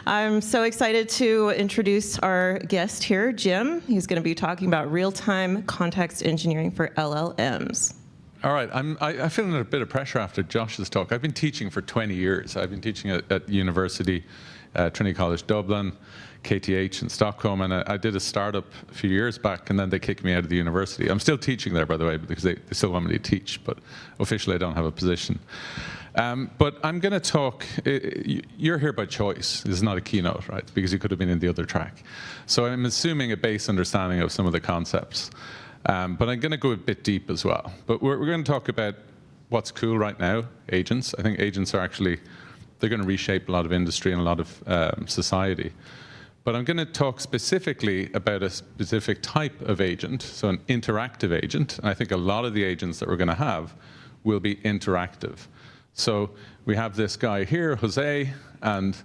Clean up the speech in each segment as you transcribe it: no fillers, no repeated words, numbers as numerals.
I'm so excited to introduce our guest here, Jim. He's going to be talking about real-time context engineering for LLMs. All right, I feel under a bit of pressure after Josh's talk. I've been teaching for 20 years. I've been teaching at university, Trinity College Dublin, KTH in Stockholm, and I did a startup a few years back, and then they kicked me out of the university. I'm still teaching there, by the way, because they still want me to teach, but officially I don't have a position. But I'm going to talk, you're here by choice. This is not a keynote, right? Because you could have been in the other track. So I'm assuming a base understanding of some of the concepts. But I'm going to go a bit deep as well. But we're going to talk about what's cool right now, agents. I think agents are actually, they're going to reshape a lot of industry and a lot of society. But I'm going to talk specifically about a specific type of agent, so an interactive agent. And I think a lot of the agents that we're going to have will be interactive. So we have this guy here, Jose, and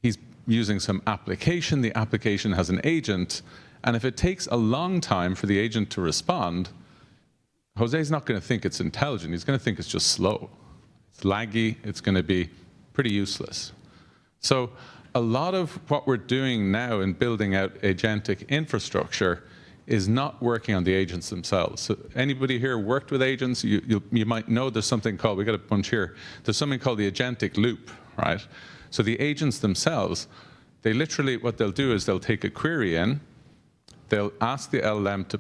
he's using some application. The application has an agent. And if it takes a long time for the agent to respond, Jose's not going to think it's intelligent. He's going to think it's just slow. It's laggy. It's going to be pretty useless. So a lot of what we're doing now in building out agentic infrastructure is not working on the agents themselves. So anybody here worked with agents? You might know there's something called, we got a bunch here, there's something called the agentic loop, right? So the agents themselves, they literally, what they'll do is they'll take a query in, they'll ask the LLM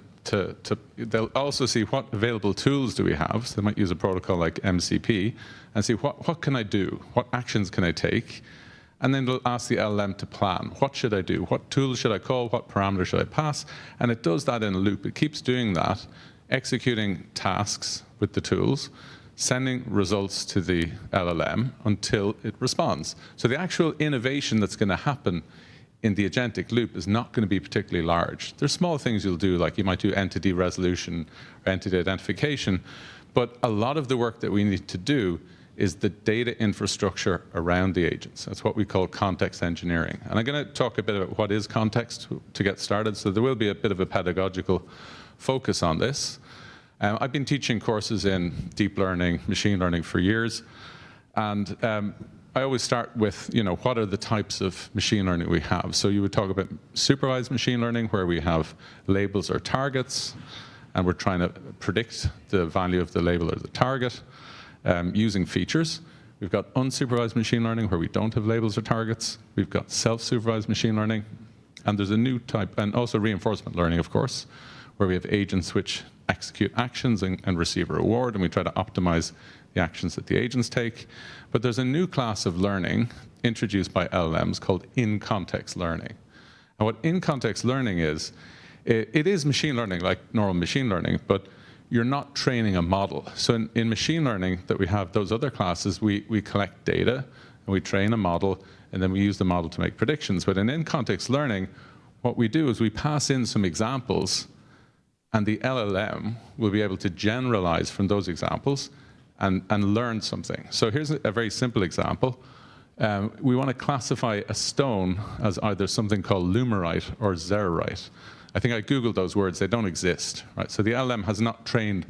they'll also see what available tools do we have. So they might use a protocol like MCP and see what can I do? What actions can I take? And then they'll ask the LLM to plan. What should I do? What tools should I call? What parameters should I pass? And it does that in a loop. It keeps doing that, executing tasks with the tools, sending results to the LLM until it responds. So the actual innovation that's going to happen in the agentic loop is not going to be particularly large. There's small things you'll do, like you might do entity resolution or entity identification, but a lot of the work that we need to do is the data infrastructure around the agents. That's what we call context engineering. And I'm going to talk a bit about what is context to get started, so there will be a bit of a pedagogical focus on this. I've been teaching courses in deep learning, machine learning for years, and I always start with, what are the types of machine learning we have? So you would talk about supervised machine learning, where we have labels or targets, and we're trying to predict the value of the label or the target. Using features. We've got unsupervised machine learning where we don't have labels or targets. We've got self-supervised machine learning. And there's a new type, and also reinforcement learning, of course, where we have agents which execute actions and receive a reward, and we try to optimize the actions that the agents take. But there's a new class of learning introduced by LLMs called in-context learning. And what in-context learning is, it is machine learning like normal machine learning, but you're not training a model. So in machine learning that we have those other classes, we collect data and we train a model, and then we use the model to make predictions. But in context learning, what we do is we pass in some examples, and the LLM will be able to generalize from those examples and learn something. So here's a very simple example. We want to classify a stone as either something called lumerite or xerorite. I think I Googled those words. They don't exist, right? So the LLM has not trained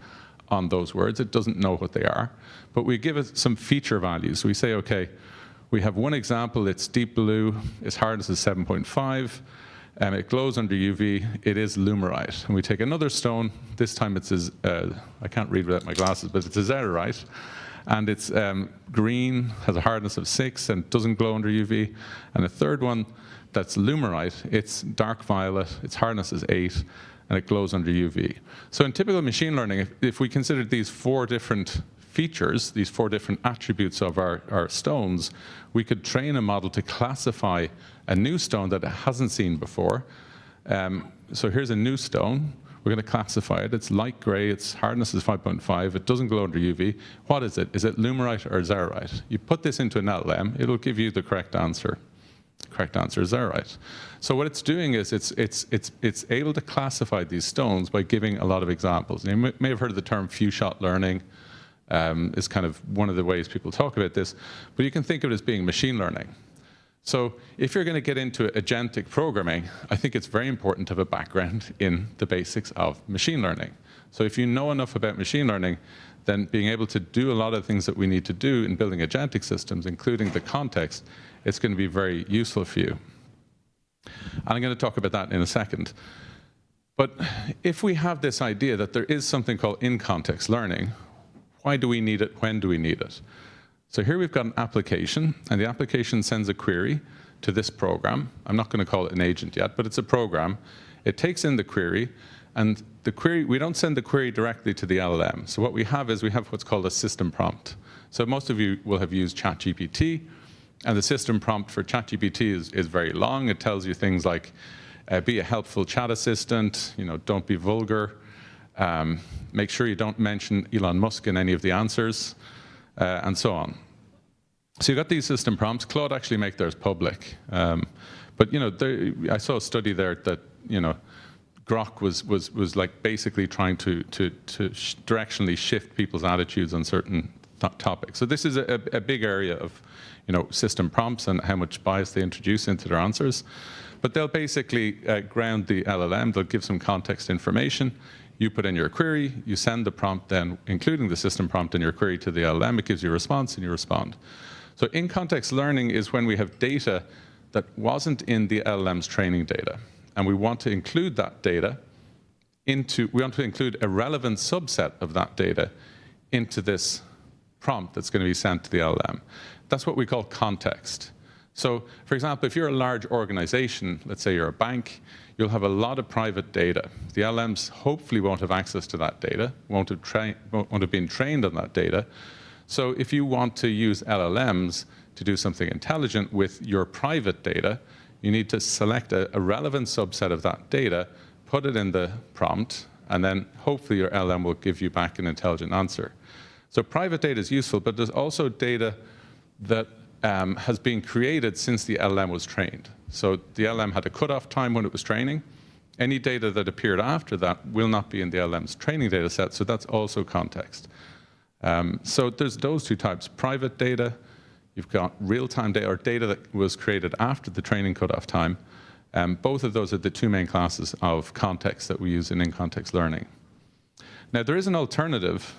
on those words. It doesn't know what they are. But we give it some feature values. We say, OK, we have one example. It's deep blue. Its hardness is 7.5. It glows under UV. It is lumerite. And we take another stone. This time it's I can't read without my glasses, but it's a xerorite. And it's green, has a hardness of 6, and doesn't glow under UV. And a third one, that's lumerite, it's dark violet, its hardness is 8, and it glows under UV. So in typical machine learning, if we considered these 4 different features, these 4 different attributes of our stones, we could train a model to classify a new stone that it hasn't seen before. So here's a new stone. We're going to classify it. It's light gray. Its hardness is 5.5. It doesn't glow under UV. What is it? Is it lumerite or xerorite? You put this into an LLM, it'll give you the correct answer. The correct answer is xerorite. So what it's doing is it's able to classify these stones by giving a lot of examples. And you may have heard of the term few-shot learning. Is kind of one of the ways people talk about this. But you can think of it as being machine learning. So if you're going to get into agentic programming, I think it's very important to have a background in the basics of machine learning. So if you know enough about machine learning, then being able to do a lot of things that we need to do in building agentic systems, including the context, it's going to be very useful for you. And I'm going to talk about that in a second. But if we have this idea that there is something called in-context learning, why do we need it? When do we need it? So here we've got an application, and the application sends a query to this program. I'm not going to call it an agent yet, but it's a program. It takes in the query, and the query, we don't send the query directly to the LLM. So what we have is we have what's called a system prompt. So most of you will have used ChatGPT, and the system prompt for ChatGPT is very long. It tells you things like, be a helpful chat assistant, don't be vulgar, make sure you don't mention Elon Musk in any of the answers, and so on. So you've got these system prompts. Claude actually make theirs public. But I saw a study there that Grok was like basically trying to directionally shift people's attitudes on certain topics. So this is a big area of system prompts and how much bias they introduce into their answers. But they'll basically ground the LLM. They'll give some context information. You put in your query. You send the prompt then, including the system prompt in your query to the LLM. It gives you a response, and you respond. So in-context learning is when we have data that wasn't in the LLM's training data. And we want to include that data we want to include a relevant subset of that data into this prompt that's going to be sent to the LLM. That's what we call context. So, for example, if you're a large organization, let's say you're a bank, you'll have a lot of private data. The LLMs hopefully won't have access to that data, won't have been trained on that data. So if you want to use LLMs to do something intelligent with your private data, you need to select a relevant subset of that data, put it in the prompt, and then hopefully your LLM will give you back an intelligent answer. So private data is useful, but there's also data that has been created since the LLM was trained. So the LLM had a cutoff time when it was training. Any data that appeared after that will not be in the LLM's training data set, so that's also context. So there's those two types, private data, you've got real-time data, or data that was created after the training cutoff time. Both of those are the two main classes of context that we use in in-context learning. Now, there is an alternative.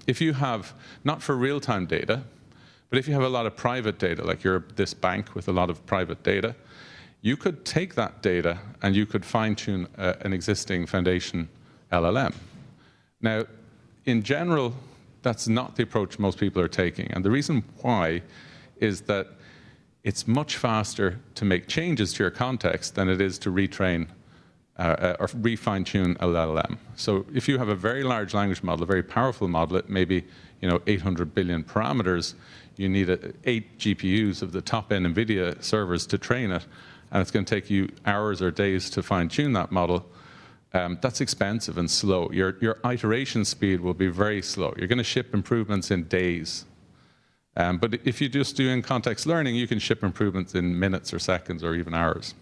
If you have, not for real-time data, but if you have a lot of private data, like you're this bank with a lot of private data, you could take that data and you could fine-tune an existing foundation LLM. Now, in general, that's not the approach most people are taking. And the reason why is that it's much faster to make changes to your context than it is to retrain or re-fine-tune a LLM. So if you have a very large language model, a very powerful model, it may be 800 billion parameters, you need 8 GPUs of the top-end NVIDIA servers to train it, and it's going to take you hours or days to fine-tune that model. That's expensive and slow. Your iteration speed will be very slow. You're going to ship improvements in days. But if you just do in-context learning, you can ship improvements in minutes or seconds or even hours.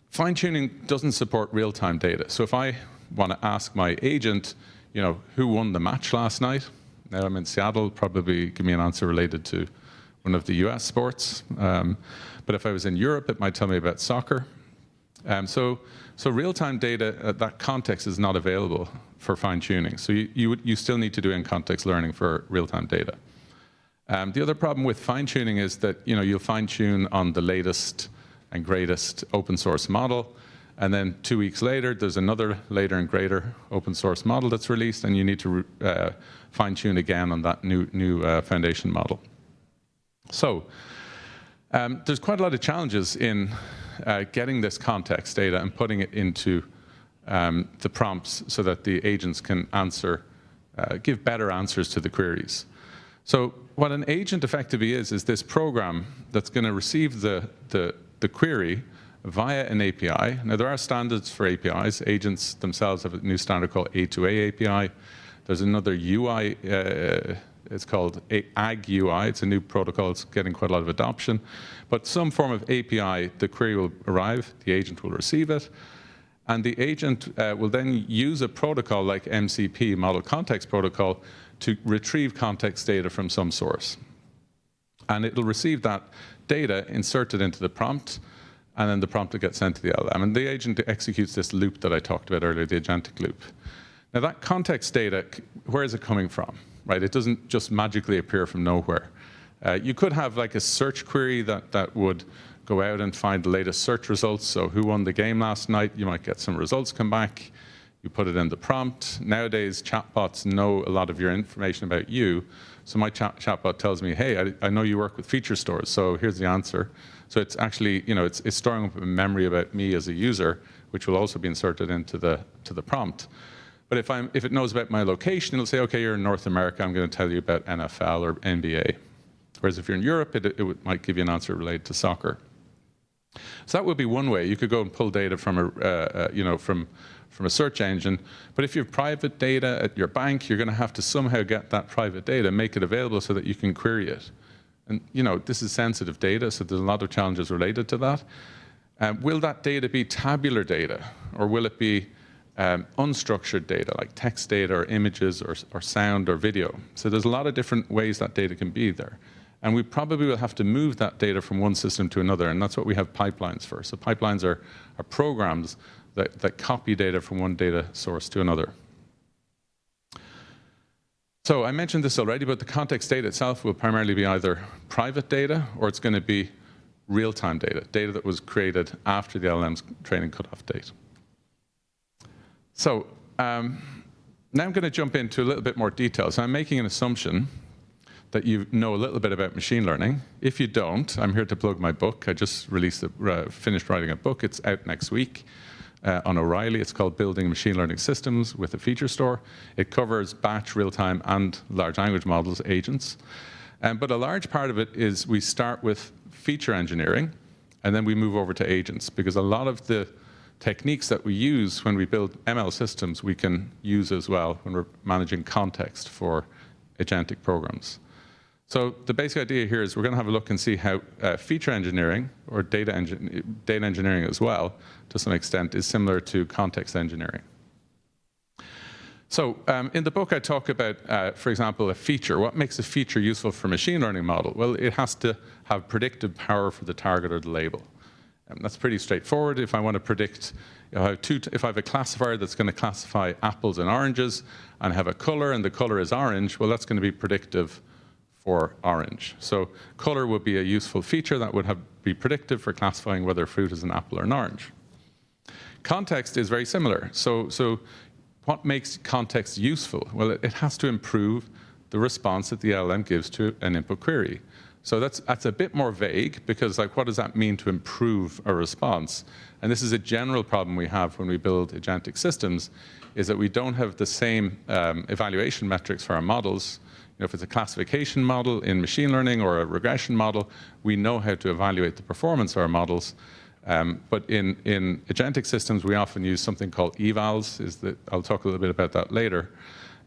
Fine-tuning doesn't support real-time data. So if I want to ask my agent, who won the match last night? Now I'm in Seattle, probably give me an answer related to one of the US sports. But if I was in Europe, it might tell me about soccer. So real-time data, that context is not available for fine-tuning. So you still need to do in-context learning for real-time data. The other problem with fine-tuning is that you'll fine-tune on the latest and greatest open source model, and then 2 weeks later, there's another later and greater open source model that's released, and you need to fine-tune again on that new foundation model. So there's quite a lot of challenges in getting this context data and putting it into the prompts so that the agents can give better answers to the queries. So what an agent effectively is this program that's going to receive the query via an API. Now, there are standards for APIs. Agents themselves have a new standard called A2A API. There's another UI, it's called AG UI. It's a new protocol. It's getting quite a lot of adoption. But some form of API, the query will arrive, the agent will receive it, and the agent will then use a protocol like MCP, Model Context Protocol, to retrieve context data from some source. And it'll receive that data, insert it into the prompt, and then the prompt will get sent to the LLM. And the agent executes this loop that I talked about earlier, the agentic loop. Now, that context data, where is it coming from? Right? It doesn't just magically appear from nowhere. You could have like a search query that would go out and find the latest search results. So who won the game last night? You might get some results come back. You put it in the prompt. Nowadays, chatbots know a lot of your information about you. So my chatbot tells me, hey, I know you work with feature stores, so here's the answer. So it's actually, it's storing up a memory about me as a user, which will also be inserted into the prompt. But if it knows about my location, it'll say, okay, you're in North America, I'm going to tell you about NFL or NBA. Whereas if you're in Europe, it might give you an answer related to soccer. So that would be one way. You could go and pull data from a search engine. But if you have private data at your bank, you're going to have to somehow get that private data, make it available so that you can query it. And this is sensitive data, so there's a lot of challenges related to that. Will that data be tabular data, or will it be unstructured data, like text data or images or sound or video? So there's a lot of different ways that data can be there. And we probably will have to move that data from one system to another, and that's what we have pipelines for. So pipelines are programs that copy data from one data source to another. So I mentioned this already, but the context data itself will primarily be either private data, or it's going to be real-time data that was created after the LLM's training cutoff date. So now I'm going to jump into a little bit more detail. So I'm making an assumption that you know a little bit about machine learning. If you don't, I'm here to plug my book. I just finished writing a book. It's out next week on O'Reilly. It's called Building Machine Learning Systems with a Feature Store. It covers batch, real-time, and large language models, agents. But a large part of it is we start with feature engineering, and then we move over to agents, because a lot of the techniques that we use when we build ML systems, we can use as well when we're managing context for agentic programs. So the basic idea here is we're going to have a look and see how feature engineering, or data engineering as well, to some extent, is similar to context engineering. So in the book, I talk about, for example, a feature. What makes a feature useful for a machine learning model? Well, it has to have predictive power for the target or the label. That's pretty straightforward. If I want to predict, if I have a classifier that's going to classify apples and oranges, and have a color, and the color is orange, well, that's going to be predictive for orange. So color would be a useful feature that would be predictive for classifying whether a fruit is an apple or an orange. Context is very similar. So what makes context useful? Well, it has to improve the response that the LLM gives to an input query. So that's a bit more vague, because what does that mean to improve a response? And this is a general problem we have when we build agentic systems, is that we don't have the same evaluation metrics for our models. If it's a classification model in machine learning or a regression model, we know how to evaluate the performance of our models. But in agentic systems, we often use something called evals. I'll talk a little bit about that later.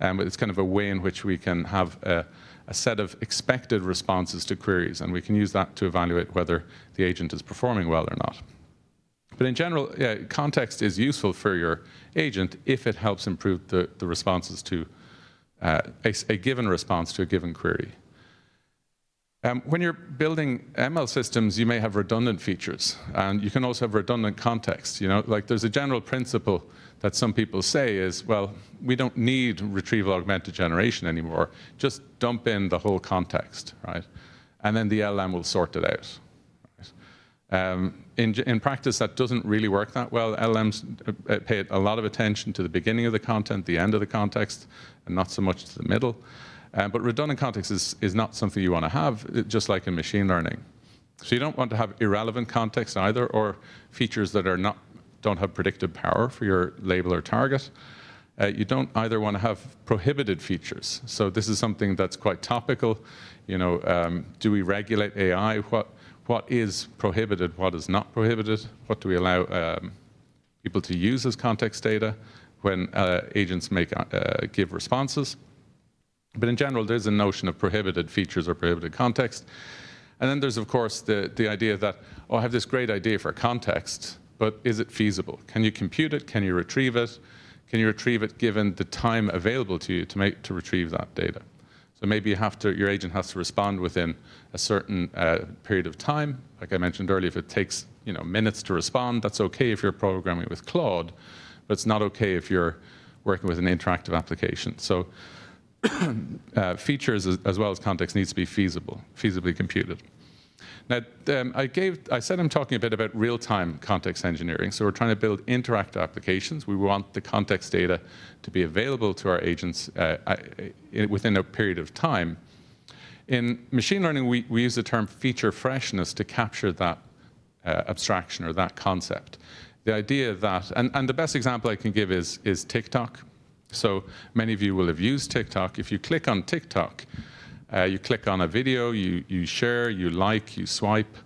But it's kind of a way in which we can have a set of expected responses to queries, and we can use that to evaluate whether the agent is performing well or not. But in general, context is useful for your agent if it helps improve the responses to a given response to a given query. When you're building ML systems, you may have redundant features, and you can also have redundant context. There's a general principle that some people say is, well, we don't need retrieval augmented generation anymore. Just dump in the whole context, right? And then the LLM will sort it out. Right? In practice, that doesn't really work that well. LLMs pay a lot of attention to the beginning of the content, the end of the context, and not so much to the middle. But redundant context is not something you want to have, just like in machine learning. So you don't want to have irrelevant context either, or features that don't have predictive power for your label or target. You don't either want to have prohibited features. So this is something that's quite topical. Do we regulate AI? What is prohibited? What is not prohibited? What do we allow people to use as context data when agents give responses? But in general, there's a notion of prohibited features or prohibited context. And then there's, of course, the idea that, I have this great idea for context, but is it feasible? Can you compute it? Can you retrieve it? Can you retrieve it given the time available to you to retrieve that data? So maybe your agent has to respond within a certain period of time. Like I mentioned earlier, if it takes minutes to respond, that's okay if you're programming with Claude, but it's not okay if you're working with an interactive application. So features as well as context needs to be feasibly computed. Now, I said I'm talking a bit about real-time context engineering. So we're trying to build interactive applications. We want the context data to be available to our agents within a period of time. In machine learning, we use the term feature freshness to capture that abstraction or that concept. The idea that, and the best example I can give is TikTok. So many of you will have used TikTok. If you click on TikTok, you click on a video, you share, you like, you swipe.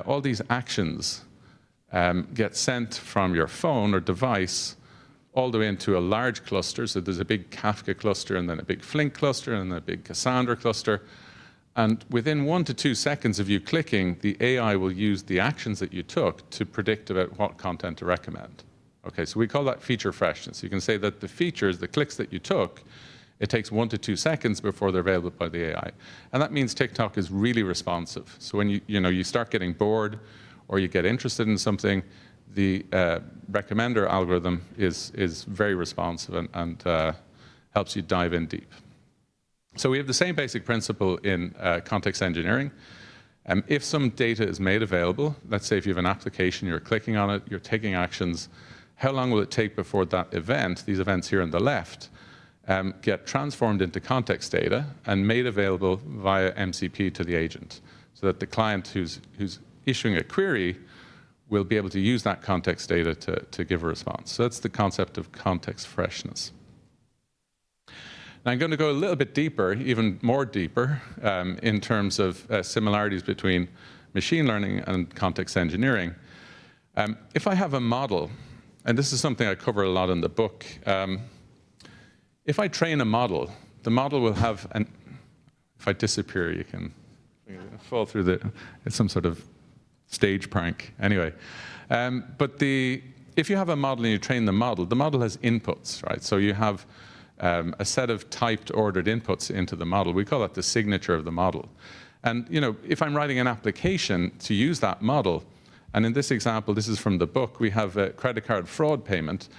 All these actions get sent from your phone or device all the way into a large cluster. So there's a big Kafka cluster, and then a big Flink cluster, and then a big Cassandra cluster. And within 1 to 2 seconds of you clicking, the AI will use the actions that you took to predict about what content to recommend. Okay, so we call that feature freshness. You can say that the features, the clicks that you took, it takes 1 to 2 seconds before they're available by the AI. And that means TikTok is really responsive. So when you start getting bored or you get interested in something, the recommender algorithm is very responsive and helps you dive in deep. So we have the same basic principle in context engineering. If some data is made available, let's say if you have an application, you're clicking on it, you're taking actions, how long will it take before that event, these events here on the left, get transformed into context data and made available via MCP to the agent, so that the client who's issuing a query will be able to use that context data to give a response. So that's the concept of context freshness. Now I'm going to go a little bit deeper, even more deeper, in terms of similarities between machine learning and context engineering. If I have a model, and this is something I cover a lot in the book, if I train a model, the model will have if I disappear, you can fall through it's some sort of stage prank. Anyway, if you have a model and you train the model has inputs, right? So you have a set of typed ordered inputs into the model. We call that the signature of the model. And if I'm writing an application to use that model, and in this example, this is from the book, we have a credit card fraud payment.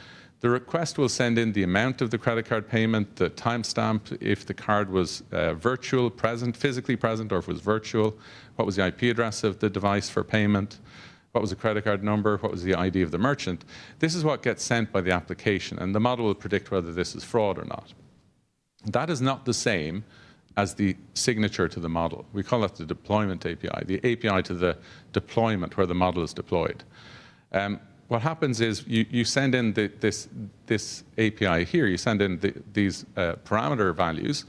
The request will send in the amount of the credit card payment, the timestamp, if the card was virtual, present, physically present, or if it was virtual, what was the IP address of the device for payment, what was the credit card number, what was the ID of the merchant. This is what gets sent by the application, and the model will predict whether this is fraud or not. That is not the same as the signature to the model. We call that the deployment API, the API to the deployment where the model is deployed. What happens is you send in this API here, you send in these parameter values,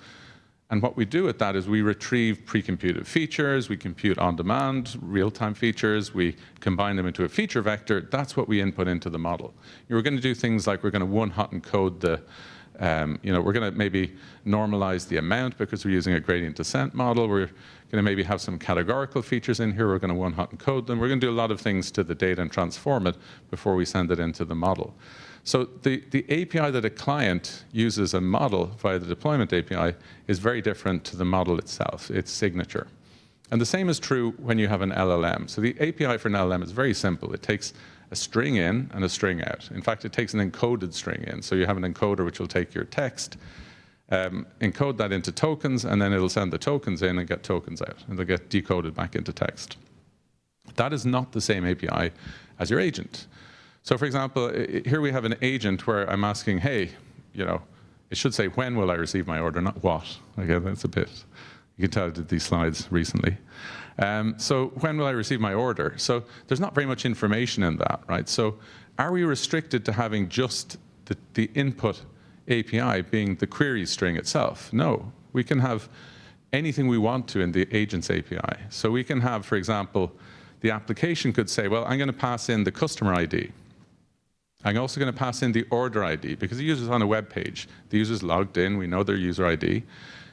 and what we do with that is we retrieve pre-computed features, we compute on-demand, real-time features, we combine them into a feature vector. That's what we input into the model. We're going to do things like we're going to one-hot encode we're going to maybe normalize the amount because we're using a gradient descent model. We're going to maybe have some categorical features in here. We're going to one-hot encode them. We're going to do a lot of things to the data and transform it before we send it into the model. So the API that a client uses a model via the deployment API is very different to the model itself, its signature. And the same is true when you have an LLM. So the API for an LLM is very simple. It takes a string in and a string out. In fact, it takes an encoded string in. So you have an encoder which will take your text, encode that into tokens, and then it'll send the tokens in and get tokens out, and they'll get decoded back into text. That is not the same API as your agent. So for example, here we have an agent where I'm asking, hey, it should say, when will I receive my order, not what. Okay, that's a bit, you can tell I did these slides recently. So when will I receive my order? So there's not very much information in that, right? So are we restricted to having just the input API being the query string itself? No, we can have anything we want to in the agent's API. So we can have, for example, the application could say, well, I'm going to pass in the customer ID. I'm also going to pass in the order ID because the user's on a web page. The user's logged in. We know their user ID.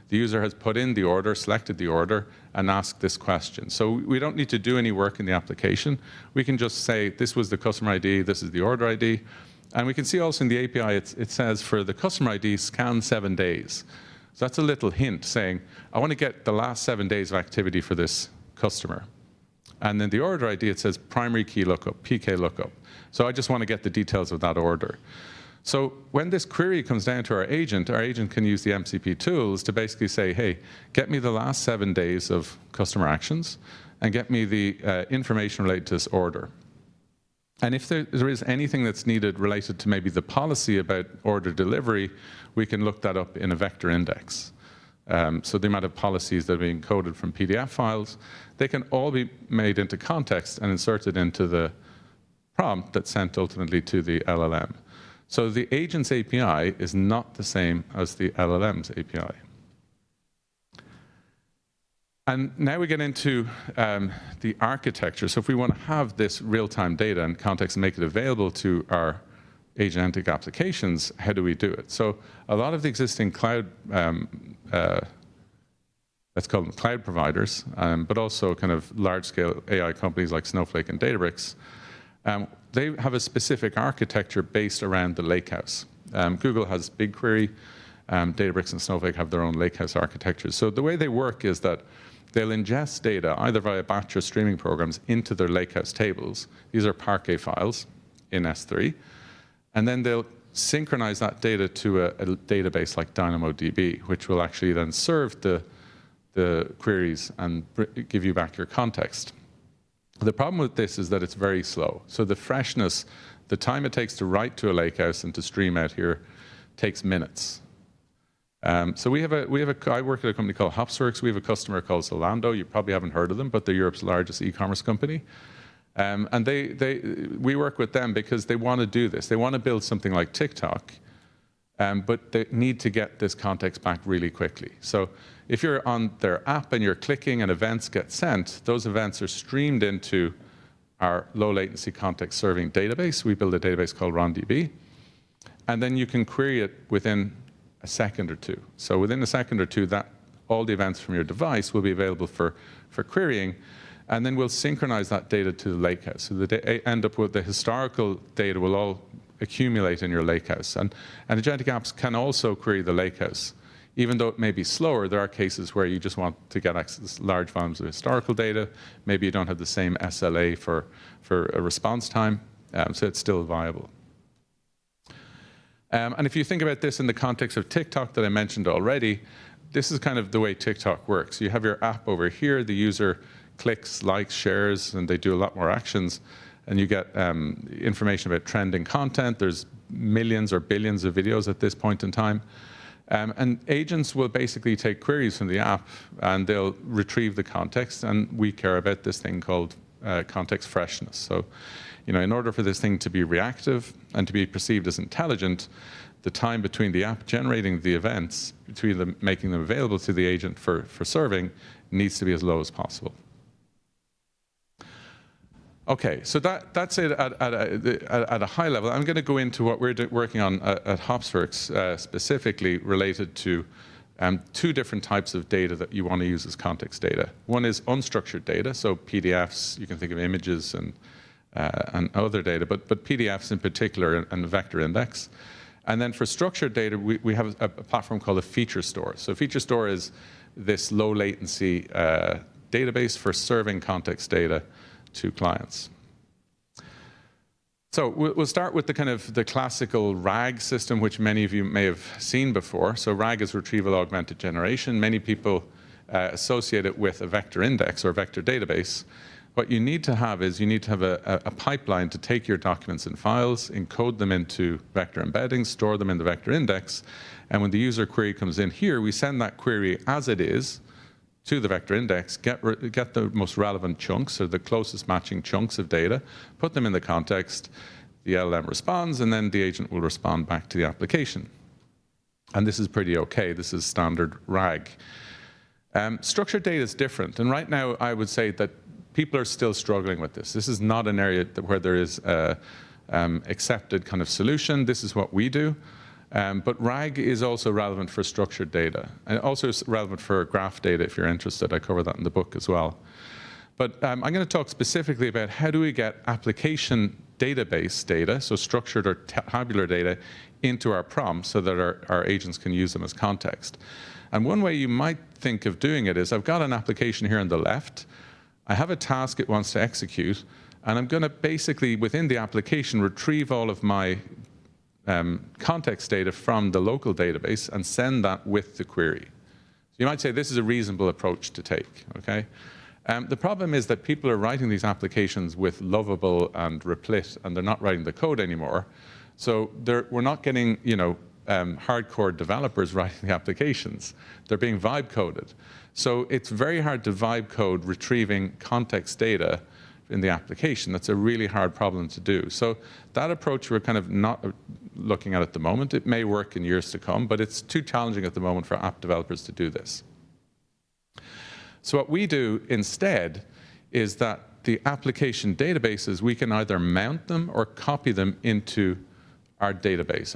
The user has put in the order, selected the order, and asked this question. So we don't need to do any work in the application. We can just say, this was the customer ID, this is the order ID. And we can see also in the API, it says for the customer ID, scan 7 days. So that's a little hint saying, I want to get the last 7 days of activity for this customer. And then the order ID, it says primary key lookup, PK lookup. So I just want to get the details of that order. So when this query comes down to our agent can use the MCP tools to basically say, hey, get me the last 7 days of customer actions and get me the information related to this order. And if there is anything that's needed related to maybe the policy about order delivery, we can look that up in a vector index. So the amount of policies that are being coded from PDF files, they can all be made into context and inserted into the prompt that's sent ultimately to the LLM. So the agent's API is not the same as the LLM's API. And now we get into the architecture. So if we want to have this real-time data and context and make it available to our agentic applications, how do we do it? So a lot of the existing cloud, let's call them cloud providers, but also kind of large-scale AI companies like Snowflake and Databricks, they have a specific architecture based around the lakehouse. Google has BigQuery, Databricks and Snowflake have their own lakehouse architectures. So the way they work is that they'll ingest data either via batch or streaming programs into their lakehouse tables. These are Parquet files in S3. And then they'll synchronize that data to a database like DynamoDB, which will actually then serve the queries and give you back your context. The problem with this is that it's very slow. So the freshness, the time it takes to write to a lakehouse and to stream out here takes minutes. So I work at a company called Hopsworks. We have a customer called Zalando. You probably haven't heard of them, but they're Europe's largest e-commerce company. And we work with them because they want to do this. They want to build something like TikTok, but they need to get this context back really quickly. So if you're on their app and you're clicking and events get sent, those events are streamed into our low latency context serving database. We build a database called RonDB. And then you can query it within a second or two. So within a second or two, all the events from your device will be available for querying. And then we'll synchronize that data to the lakehouse. So they end up with the historical data will all accumulate in your lakehouse. And agentic apps can also query the lakehouse. Even though it may be slower, there are cases where you just want to get access to large volumes of historical data. Maybe you don't have the same SLA for a response time, so it's still viable. And if you think about this in the context of TikTok that I mentioned already, this is kind of the way TikTok works. You have your app over here, the user clicks, likes, shares, and they do a lot more actions. And you get information about trending content. There's millions or billions of videos at this point in time. And agents will basically take queries from the app and they'll retrieve the context. And we care about this thing called context freshness. So, in order for this thing to be reactive and to be perceived as intelligent, the time between the app generating the events, between them making them available to the agent for serving, needs to be as low as possible. Okay, so that's it at a high level. I'm going to go into what we're working on at Hopsworks, specifically related to 2 different types of data that you want to use as context data. One is unstructured data, so PDFs. You can think of images and other data, but PDFs in particular and vector index. And then for structured data, we have a platform called a feature store. So feature store is this low latency database for serving context data to clients. So we'll start with the classical RAG system, which many of you may have seen before. So RAG is retrieval augmented generation. Many people associate it with a vector index or vector database. What you need to have is a pipeline to take your documents and files, encode them into vector embeddings, store them in the vector index, and when the user query comes in here, we send that query as it is to the vector index, get the most relevant chunks or the closest matching chunks of data, put them in the context, the LLM responds, and then the agent will respond back to the application. And this is pretty okay. This is standard RAG. Structured data is different, and right now I would say that people are still struggling with this. This is not an area where there is an accepted kind of solution. This is what we do. But RAG is also relevant for structured data, and also relevant for graph data if you're interested. I cover that in the book as well. But I'm going to talk specifically about how do we get application database data, so structured or tabular data, into our prompts so that our agents can use them as context. And one way you might think of doing it is I've got an application here on the left. I have a task it wants to execute, and I'm going to basically, within the application, retrieve all of my context data from the local database and send that with the query. So you might say this is a reasonable approach to take, okay? The problem is that people are writing these applications with Lovable and Replit, and they're not writing the code anymore. So we're not getting, hardcore developers writing the applications. They're being vibe coded. So it's very hard to vibe code retrieving context data in the application. That's a really hard problem to do. So that approach we're kind of not looking at the moment. It may work in years to come, but it's too challenging at the moment for app developers to do this. So what we do instead is that the application databases, we can either mount them or copy them into our database,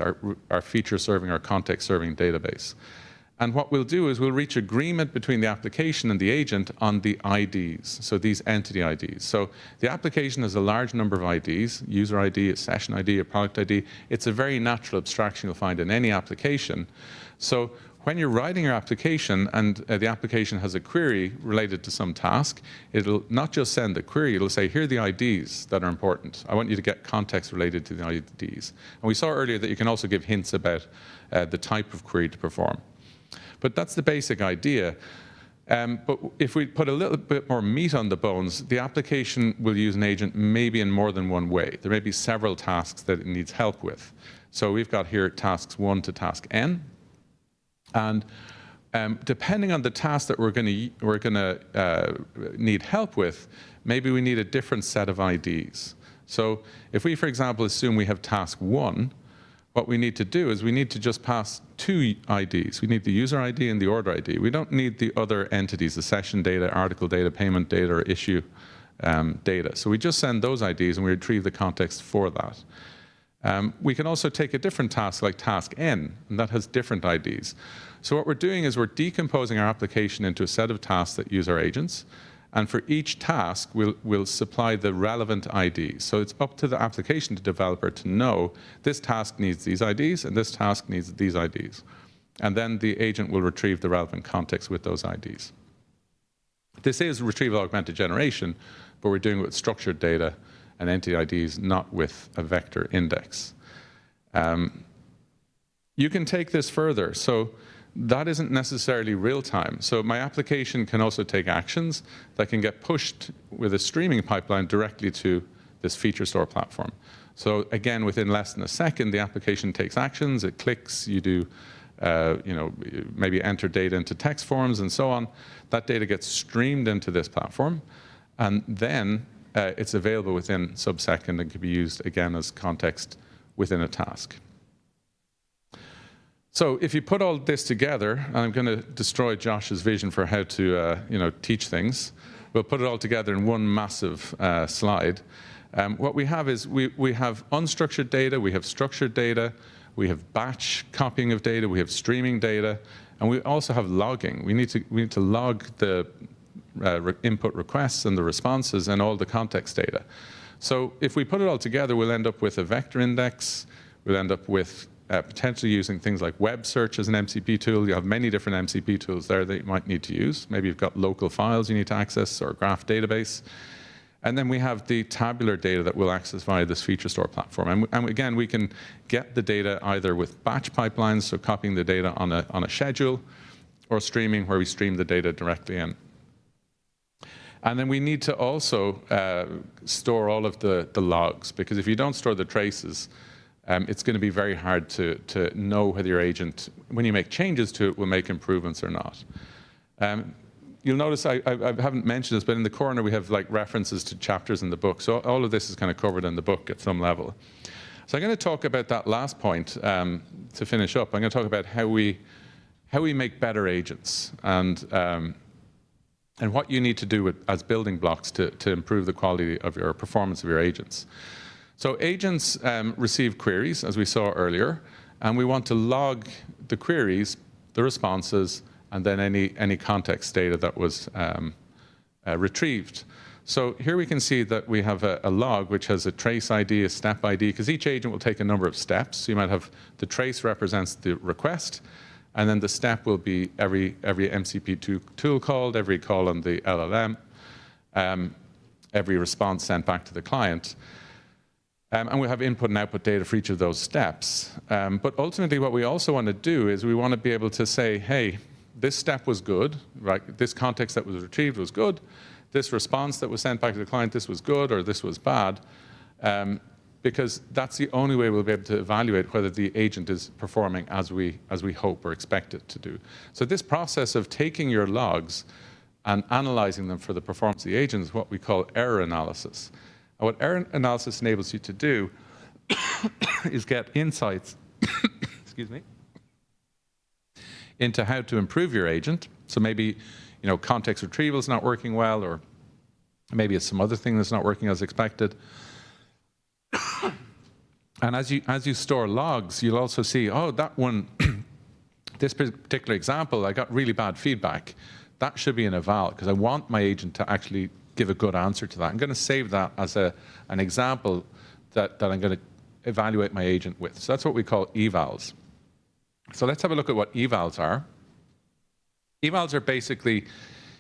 our feature serving, our context serving database. And what we'll do is we'll reach agreement between the application and the agent on the IDs, so these entity IDs. So the application has a large number of IDs, user ID, a session ID, a product ID. It's a very natural abstraction you'll find in any application. So when you're writing your application and the application has a query related to some task, it'll not just send the query, it'll say, here are the IDs that are important. I want you to get context related to the IDs. And we saw earlier that you can also give hints about the type of query to perform. But that's the basic idea. But if we put a little bit more meat on the bones, the application will use an agent maybe in more than one way. There may be several tasks that it needs help with. So we've got here tasks 1 to task n. And depending on the task that we're going to need help with, maybe we need a different set of IDs. So if we, for example, assume we have task 1, what we need to do is we need to just pass 2 IDs. We need the user ID and the order ID. We don't need the other entities, the session data, article data, payment data, or issue data. So we just send those IDs and we retrieve the context for that. We can also take a different task like task n, and that has different IDs. So what we're doing is we're decomposing our application into a set of tasks that use our agents. And for each task, we'll supply the relevant IDs. So it's up to the application developer to know this task needs these IDs and this task needs these IDs. And then the agent will retrieve the relevant context with those IDs. This is retrieval augmented generation, but we're doing it with structured data and entity IDs, not with a vector index. You can take this further. So that isn't necessarily real time. So my application can also take actions that can get pushed with a streaming pipeline directly to this feature store platform. So again, within less than a second, the application takes actions, it clicks, you do maybe enter data into text forms and so on. That data gets streamed into this platform, and then it's available within sub-second and can be used again as context within a task. So if you put all this together, and I'm going to destroy Josh's vision for how to teach things, we'll put it all together in one massive slide. What we have is we have unstructured data, we have structured data, we have batch copying of data, we have streaming data, and we also have logging. We need to log the input requests and the responses and all the context data. So if we put it all together, we'll end up with a vector index, we'll end up with potentially using things like web search as an MCP tool. You have many different MCP tools there that you might need to use. Maybe you've got local files you need to access or a graph database. And then we have the tabular data that we'll access via this feature store platform. And again, we can get the data either with batch pipelines, so copying the data on a schedule, or streaming, where we stream the data directly in. And then we need to also store all of the logs, because if you don't store the traces, it's going to be very hard to know whether your agent, when you make changes to it, will make improvements or not. You'll notice I haven't mentioned this, but in the corner we have like references to chapters in the book. So all of this is kind of covered in the book at some level. So I'm going to talk about that last point to finish up. I'm going to talk about how we make better agents and what you need to do as building blocks to improve the quality of your performance of your agents. So agents receive queries, as we saw earlier, and we want to log the queries, the responses, and then any context data that was retrieved. So here we can see that we have a log which has a trace ID, a step ID, because each agent will take a number of steps. So you might have the trace represents the request, and then the step will be every MCP tool called, every call on the LLM, every response sent back to the client. And we have input and output data for each of those steps. But ultimately, what we also want to do is we want to be able to say, hey, this step was good, right? This context that was retrieved was good. This response that was sent back to the client, this was good or this was bad. Because that's the only way we'll be able to evaluate whether the agent is performing as we hope or expect it to do. So this process of taking your logs and analyzing them for the performance of the agent is what we call error analysis. And what error analysis enables you to do is get insights excuse me, into how to improve your agent. So maybe, context retrieval is not working well, or maybe it's some other thing that's not working as expected. And as you store logs, you'll also see, oh, that one, this particular example, I got really bad feedback. That should be an eval, because I want my agent to actually give a good answer to that. I'm going to save that as an example that I'm going to evaluate my agent with. So that's what we call evals. So let's have a look at what evals are. Evals are basically,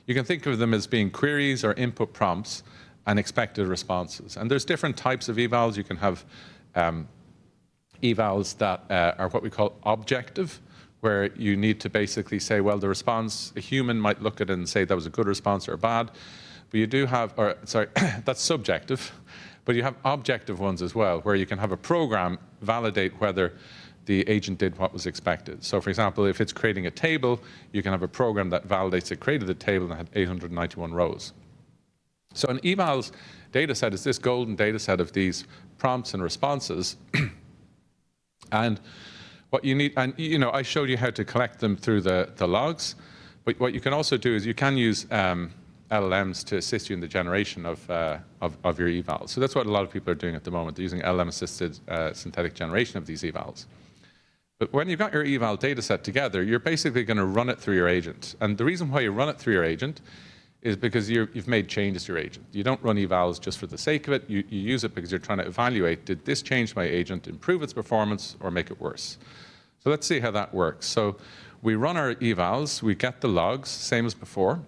you can think of them as being queries or input prompts and expected responses. And there's different types of evals. You can have evals that are what we call objective, where you need to basically say, well, the response, a human might look at it and say that was a good response or bad. But you do have, that's subjective, but you have objective ones as well, where you can have a program validate whether the agent did what was expected. So for example, if it's creating a table, you can have a program that validates it created a table and had 891 rows. So an evals data set is this golden data set of these prompts and responses. And what you need, and I showed you how to collect them through the logs, but what you can also do is you can use LLMs to assist you in the generation of your evals. So that's what a lot of people are doing at the moment. They're using LLM-assisted synthetic generation of these evals. But when you've got your eval data set together, you're basically going to run it through your agent. And the reason why you run it through your agent is because you've made changes to your agent. You don't run evals just for the sake of it. You use it because you're trying to evaluate, did this change my agent, improve its performance, or make it worse? So let's see how that works. So we run our evals, we get the logs, same as before.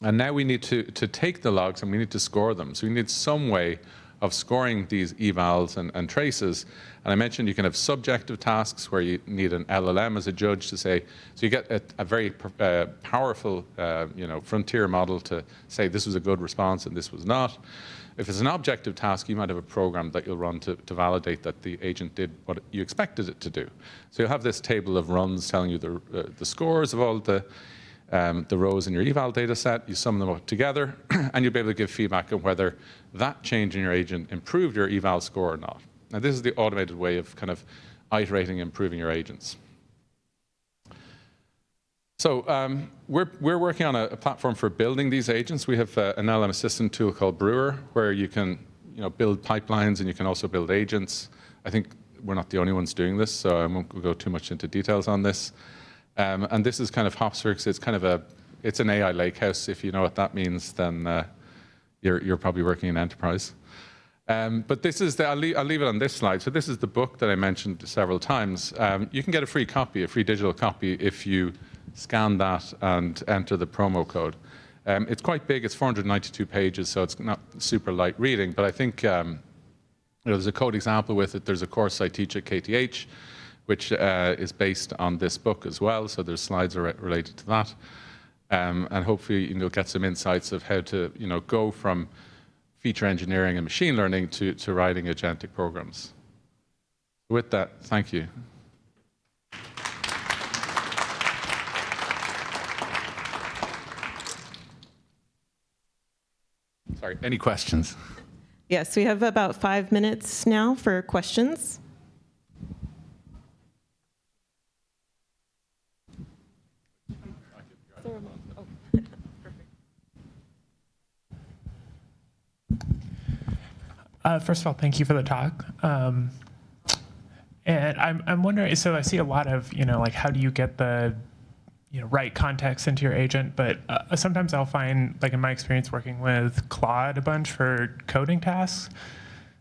And now we need to take the logs and we need to score them. So we need some way of scoring these evals and traces. And I mentioned you can have subjective tasks where you need an LLM as a judge to say, so you get a very powerful frontier model to say this was a good response and this was not. If it's an objective task, you might have a program that you'll run to validate that the agent did what you expected it to do. So you'll have this table of runs telling you the scores of all the rows in your eval data set, you sum them up together, and you'll be able to give feedback on whether that change in your agent improved your eval score or not. Now, this is the automated way of kind of iterating and improving your agents. So we're working on a platform for building these agents. We have an LLM assistant tool called Brewer, where you can build pipelines and you can also build agents. I think we're not the only ones doing this, so I won't go too much into details on this. And this is kind of Hopsworks. It's an AI lakehouse. If you know what that means, then you're probably working in enterprise. But this is I'll leave it on this slide. So this is the book that I mentioned several times. You can get a free digital copy, if you scan that and enter the promo code. It's quite big. It's 492 pages, so it's not super light reading. But I think there's a code example with it. There's a course I teach at KTH, which is based on this book as well. So there's slides related to that. And hopefully you'll get some insights of how to go from feature engineering and machine learning to writing agentic programs. With that, thank you. Sorry, any questions? Yes, we have about 5 minutes now for questions. First of all, thank you for the talk. And I'm wondering, so I see a lot of, like how do you get the right context into your agent, but sometimes I'll find, like in my experience working with Claude a bunch for coding tasks,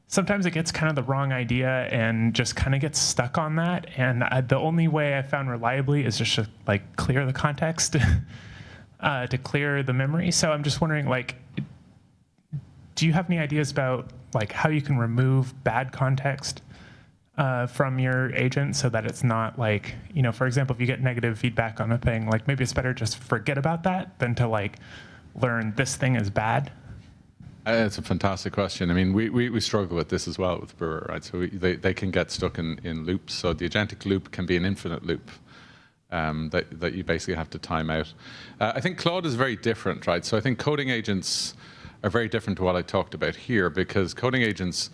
sometimes it gets kind of the wrong idea and just kind of gets stuck on that. And the only way I found reliably is just to like clear the context to clear the memory. So I'm just wondering, like, do you have any ideas about like how you can remove bad context from your agent so that it's not like, for example, if you get negative feedback on a thing, like maybe it's better just forget about that than to like learn this thing is bad? It's a fantastic question. I mean, we struggle with this as well with Brewer, right? So they can get stuck in loops. So the agentic loop can be an infinite loop that you basically have to time out. I think Claude is very different, right? So I think coding agents are very different to what I talked about here, because coding agents,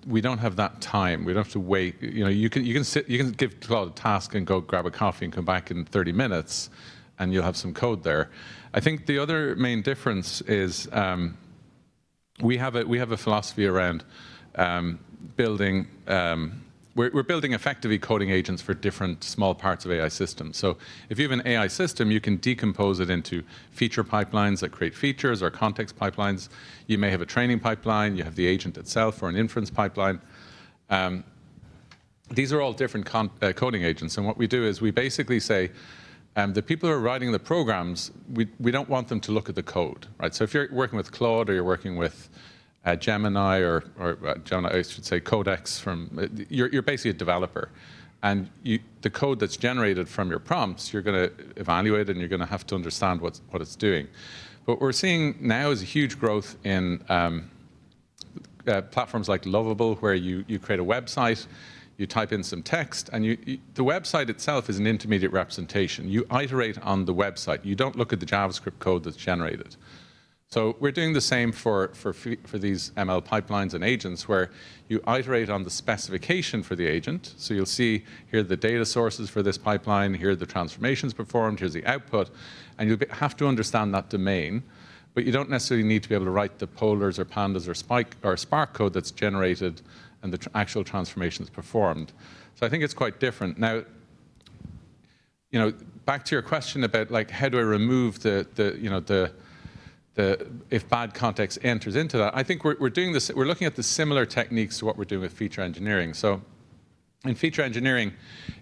we don't have that time. We don't have to wait. You can give Claude a task and go grab a coffee and come back in 30 minutes, and you'll have some code there. I think the other main difference is we have a philosophy around building. We're building effectively coding agents for different small parts of AI systems. So if you have an AI system, you can decompose it into feature pipelines that create features, or context pipelines. You may have a training pipeline. You have the agent itself, or an inference pipeline. These are all different coding agents. And what we do is we basically say, the people who are writing the programs, we don't want them to look at the code, right? So if you're working with Claude, or you're working with Gemini, or Gemini, I should say Codex, you're basically a developer. And the code that's generated from your prompts, you're going to evaluate, and you're going to have to understand what it's doing. But what we're seeing now is a huge growth in platforms like Lovable, where you create a website, you type in some text, and the website itself is an intermediate representation. You iterate on the website. You don't look at the JavaScript code that's generated. So we're doing the same for these ML pipelines and agents, where you iterate on the specification for the agent. So you'll see here are the data sources for this pipeline, here are the transformations performed, here's the output, and you'll have to understand that domain. But you don't necessarily need to be able to write the polars or pandas or Spark code that's generated and the actual transformations performed. So I think it's quite different. Now, back to your question about like how do I remove if bad context enters into that, I think we're doing this. We're looking at the similar techniques to what we're doing with feature engineering. So in feature engineering,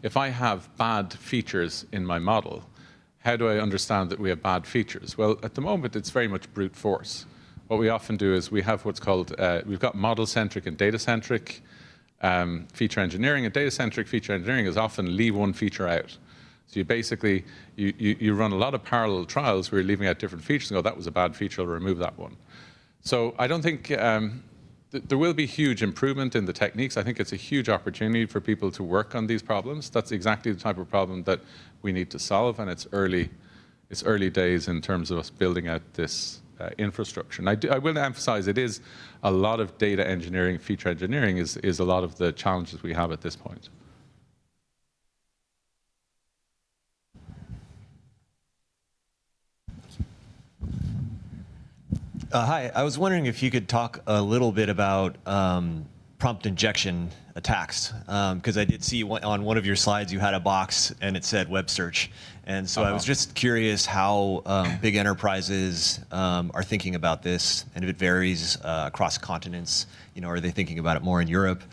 if I have bad features in my model, how do I understand that we have bad features? Well, at the moment, it's very much brute force. What we often do is we have what's called, we've got model-centric and data-centric feature engineering. And data-centric feature engineering is often leave one feature out. So you basically, you run a lot of parallel trials where you're leaving out different features and go, that was a bad feature, I'll remove that one. So I don't think, there will be huge improvement in the techniques. I think it's a huge opportunity for people to work on these problems. That's exactly the type of problem that we need to solve, and it's early days in terms of us building out this infrastructure. And I will emphasize, it is a lot of data engineering, feature engineering is a lot of the challenges we have at this point. Hi, I was wondering if you could talk a little bit about prompt injection attacks, because I did see on one of your slides you had a box and it said web search. And so I was just curious how big enterprises are thinking about this, and if it varies across continents. Are they thinking about it more in Europe,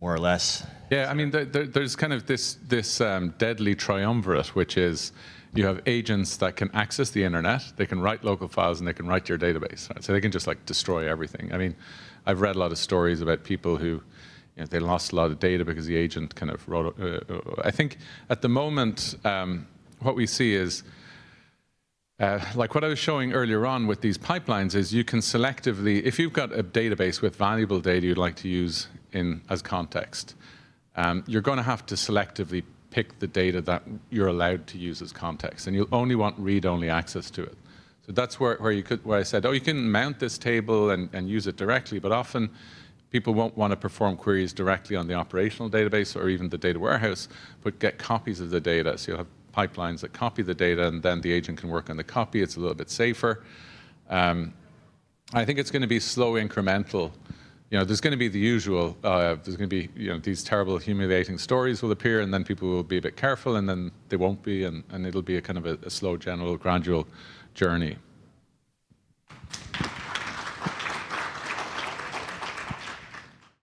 more or less? Yeah, I mean, there's kind of this deadly triumvirate, which is you have agents that can access the internet, they can write local files, and they can write your database. Right? So they can just like destroy everything. I mean, I've read a lot of stories about people who, they lost a lot of data because the agent kind of wrote. I think at the moment, what we see is, like what I was showing earlier on with these pipelines, is you can selectively, if you've got a database with valuable data you'd like to use as context, you're going to have to selectively pick the data that you're allowed to use as context, and you'll only want read-only access to it. So that's where I said, you can mount this table and use it directly, but often people won't want to perform queries directly on the operational database or even the data warehouse, but get copies of the data. So you'll have pipelines that copy the data, and then the agent can work on the copy. It's a little bit safer. I think it's going to be slow, incremental. There's going to be the usual. There's going to be, these terrible, humiliating stories will appear, and then people will be a bit careful, and then they won't be, and it'll be a kind of a slow, general, gradual journey.